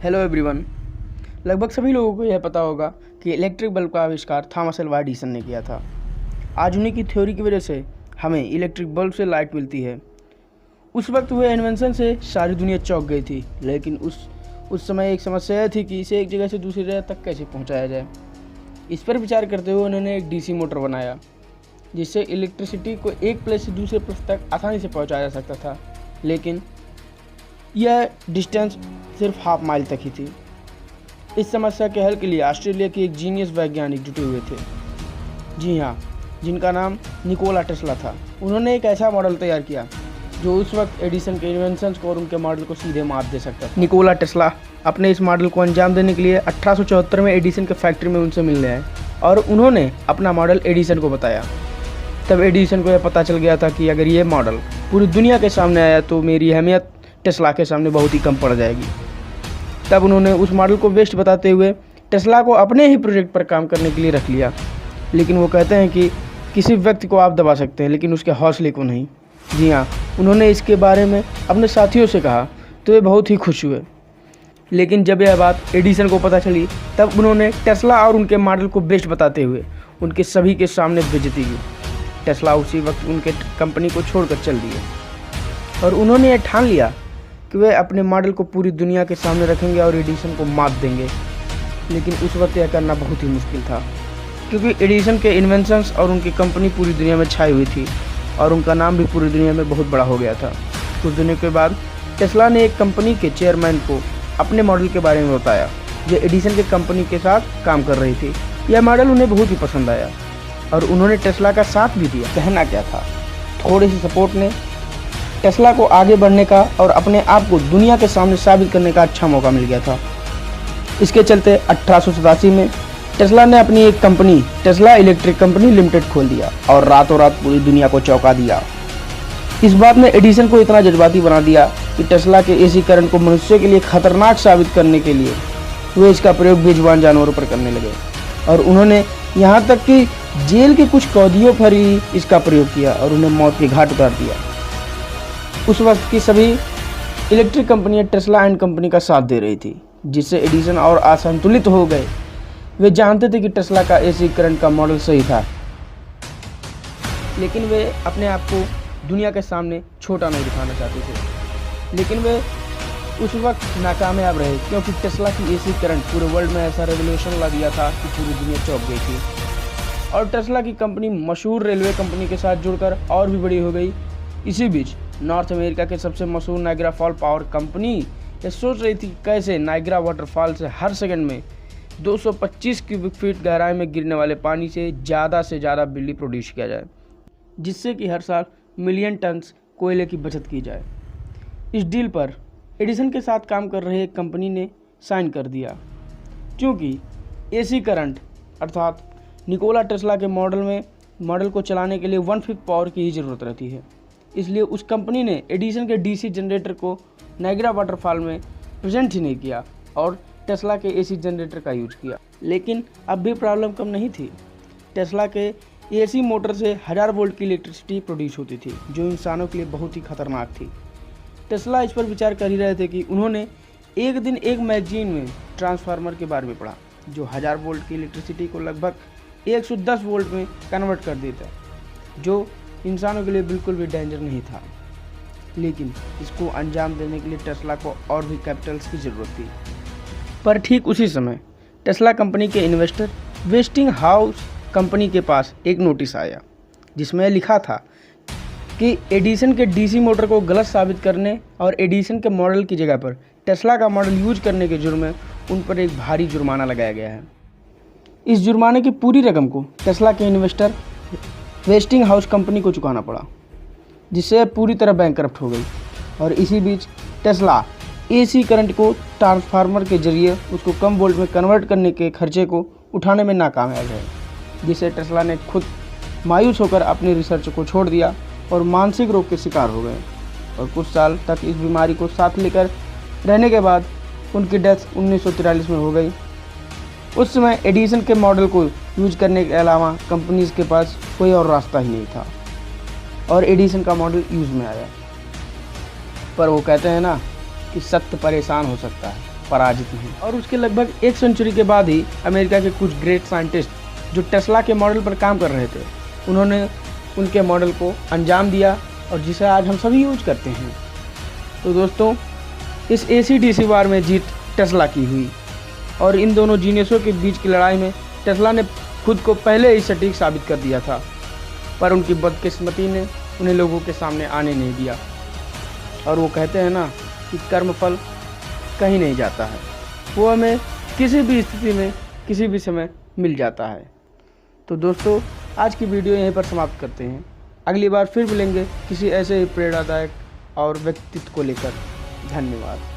Hello everyone. लगभग सभी लोगों को यह पता होगा कि इलेक्ट्रिक बल्ब का आविष्कार थॉमस एल्वा एडिसन ने किया था। आज उन्हीं की थ्योरी की वजह से हमें इलेक्ट्रिक बल्ब से लाइट मिलती है। उस वक्त हुए इन्वेंशन से सारी दुनिया चौंक गई थी, लेकिन उस समय एक समस्या यह थी कि इसे एक जगह से दूसरी जगह तक कैसे पहुंचाया जाए। इस पर विचार करते हुए उन्होंने एक डीसी मोटर बनाया, जिससे इलेक्ट्रिसिटी को एक प्लेस से दूसरे प्लेस तक आसानी से पहुंचाया जा सकता था। लेकिन यह डिस्टेंस सिर्फ हाफ माइल तक ही थी। इस समस्या के हल के लिए ऑस्ट्रेलिया के एक जीनियस वैज्ञानिक जुटे हुए थे, जी हाँ, जिनका नाम निकोला टेस्ला था। उन्होंने एक ऐसा मॉडल तैयार किया जो उस वक्त एडिसन के इन्वेंशंस को और उनके मॉडल को सीधे मात दे सकता था। निकोला टेस्ला अपने इस मॉडल को अंजाम देने के लिए 1874 में एडिसन के फैक्ट्री में उनसे मिलने आए और उन्होंने अपना मॉडल एडिसन को बताया। तब एडिसन को यह पता चल गया था कि अगर ये मॉडल पूरी दुनिया के सामने आया तो मेरी अहमियत टेस्ला के सामने बहुत ही कम पड़ जाएगी। तब उन्होंने उस मॉडल को बेस्ट बताते हुए टेस्ला को अपने ही प्रोजेक्ट पर काम करने के लिए रख लिया। लेकिन वो कहते हैं कि किसी व्यक्ति को आप दबा सकते हैं, लेकिन उसके हौसले को नहीं। जी हाँ, उन्होंने इसके बारे में अपने साथियों से कहा तो वे बहुत ही खुश हुए। लेकिन जब यह बात एडिसन को पता चली, तब उन्होंने टेस्ला और उनके मॉडल को बेस्ट बताते हुए उनके सभी के सामने बेइज्जती की। टेस्ला उसी वक्त उनके कंपनी को छोड़कर चल दिए और उन्होंने यह ठान लिया कि वे अपने मॉडल को पूरी दुनिया के सामने रखेंगे और एडिसन को मात देंगे। लेकिन उस वक्त यह करना बहुत ही मुश्किल था, क्योंकि एडिसन के इन्वेंशंस और उनकी कंपनी पूरी दुनिया में छाई हुई थी और उनका नाम भी पूरी दुनिया में बहुत बड़ा हो गया था। कुछ दिनों के बाद टेस्ला ने एक कंपनी के चेयरमैन को अपने मॉडल के बारे में बताया, जो एडिसन के कंपनी के साथ काम कर रही थी। यह मॉडल उन्हें बहुत ही पसंद आया और उन्होंने टेस्ला का साथ भी दिया। कहना क्या था, थोड़ी सी सपोर्ट ने टेस्ला को आगे बढ़ने का और अपने आप को दुनिया के सामने साबित करने का अच्छा मौका मिल गया था। इसके चलते 1887 में टेस्ला ने अपनी एक company Tesla electric company limited खोल दिया और रातों रात पूरी दुनिया को चौंका दिया। इस बात ने एडिसन को इतना जज्बाती बना दिया कि टेस्ला के एसी करंट को मनुष्य के लिए खतरनाक साबित करने के लिए वे इसका प्रयोग बेजुबान जानवरों पर करने लगे और उन्होंने यहाँ तक कि जेल के कुछ कैदियों पर ही इसका प्रयोग किया और उन्हें मौत के घाट उतार दिया। उस वक्त की सभी इलेक्ट्रिक कंपनियां टेस्ला एंड कंपनी का साथ दे रही थी, जिससे एडिसन और असंतुलित हो गए। वे जानते थे कि टेस्ला का एसी करंट का मॉडल सही था, लेकिन वे अपने आप को दुनिया के सामने छोटा नहीं दिखाना चाहते थे। लेकिन वे उस वक्त नाकामयाब रहे, क्योंकि टेस्ला की एसी करंट पूरे वर्ल्ड में ऐसा रेवोल्यूशन ला दिया था कि पूरी दुनिया चौंक गई थी। और टेस्ला की कंपनी मशहूर रेलवे कंपनी के साथ जुड़कर और भी बड़ी हो गई। इसी बीच नॉर्थ अमेरिका के सबसे मशहूर नाइग्रा फॉल पावर कंपनी ये सोच रही थी कि कैसे नाइग्रा वाटरफॉल से हर सेकंड में 225 क्यूबिक फीट गहराई में गिरने वाले पानी से ज़्यादा बिजली प्रोड्यूस किया जाए, जिससे कि हर साल मिलियन टन कोयले की बचत की जाए। इस डील पर एडिसन के साथ काम कर रहे एक कंपनी ने साइन कर दिया, क्योंकि एसी करंट अर्थात निकोला टेस्ला के मॉडल को चलाने के लिए 1/5 पावर की ही ज़रूरत रहती है। इसलिए उस कंपनी ने एडिसन के डीसी जनरेटर को नाइग्रा वाटरफॉल में प्रेजेंट ही नहीं किया और टेस्ला के एसी जनरेटर का यूज किया। लेकिन अब भी प्रॉब्लम कम नहीं थी। टेस्ला के एसी मोटर से 1000 वोल्ट की इलेक्ट्रिसिटी प्रोड्यूस होती थी, जो इंसानों के लिए बहुत ही खतरनाक थी। टेस्ला इस पर विचार कर ही रहे थे कि उन्होंने एक दिन एक मैगजीन में ट्रांसफार्मर के बारे में पढ़ा, जो 1000 वोल्ट की इलेक्ट्रिसिटी को लगभग 110 वोल्ट में कन्वर्ट कर देता, जो इंसानों के लिए बिल्कुल भी डेंजर नहीं था। लेकिन इसको अंजाम देने के लिए टेस्ला को और भी कैपिटल्स की ज़रूरत थी। पर ठीक उसी समय टेस्ला कंपनी के इन्वेस्टर वेस्टिंग हाउस कंपनी के पास एक नोटिस आया, जिसमें लिखा था कि एडिसन के डीसी मोटर को गलत साबित करने और एडिसन के मॉडल की जगह पर टेस्ला का मॉडल यूज करने के जुर्म में उन पर एक भारी जुर्माना लगाया गया है। इस जुर्माने की पूरी रकम को टेस्ला के इन्वेस्टर वेस्टिंग हाउस कंपनी को चुकाना पड़ा, जिससे पूरी तरह बैंकरप्ट हो गई। और इसी बीच टेस्ला एसी करंट को ट्रांसफार्मर के जरिए उसको कम वोल्ट में कन्वर्ट करने के खर्चे को उठाने में नाकामयाब है, जिससे टेस्ला ने खुद मायूस होकर अपनी रिसर्च को छोड़ दिया और मानसिक रोग के शिकार हो गए। और कुछ साल तक इस बीमारी को साथ लेकर रहने के बाद उनकी डेथ 1943 में हो गई। उस समय एडिसन के मॉडल को यूज करने के अलावा कंपनीज के पास कोई और रास्ता ही नहीं था और एडिसन का मॉडल यूज में आया। पर वो कहते हैं ना कि सत्य परेशान हो सकता है, पराजित हैं। और उसके लगभग एक सेंचुरी के बाद ही अमेरिका के कुछ ग्रेट साइंटिस्ट जो टेस्ला के मॉडल पर काम कर रहे थे, उन्होंने उनके मॉडल को अंजाम दिया और जिसे आज हम सभी यूज करते हैं। तो दोस्तों, इस AC/DC वार में जीत टेस्ला की हुई और इन दोनों जीनियसों के बीच की लड़ाई में टेस्ला ने खुद को पहले ही सटीक साबित कर दिया था, पर उनकी बदकिस्मती ने उन्हें लोगों के सामने आने नहीं दिया। और वो कहते हैं ना कि कर्मफल कहीं नहीं जाता है, वो हमें किसी भी स्थिति में किसी भी समय मिल जाता है। तो दोस्तों, आज की वीडियो यहीं पर समाप्त करते हैं। अगली बार फिर मिलेंगे किसी ऐसे ही प्रेरणादायक और व्यक्तित्व को लेकर। धन्यवाद।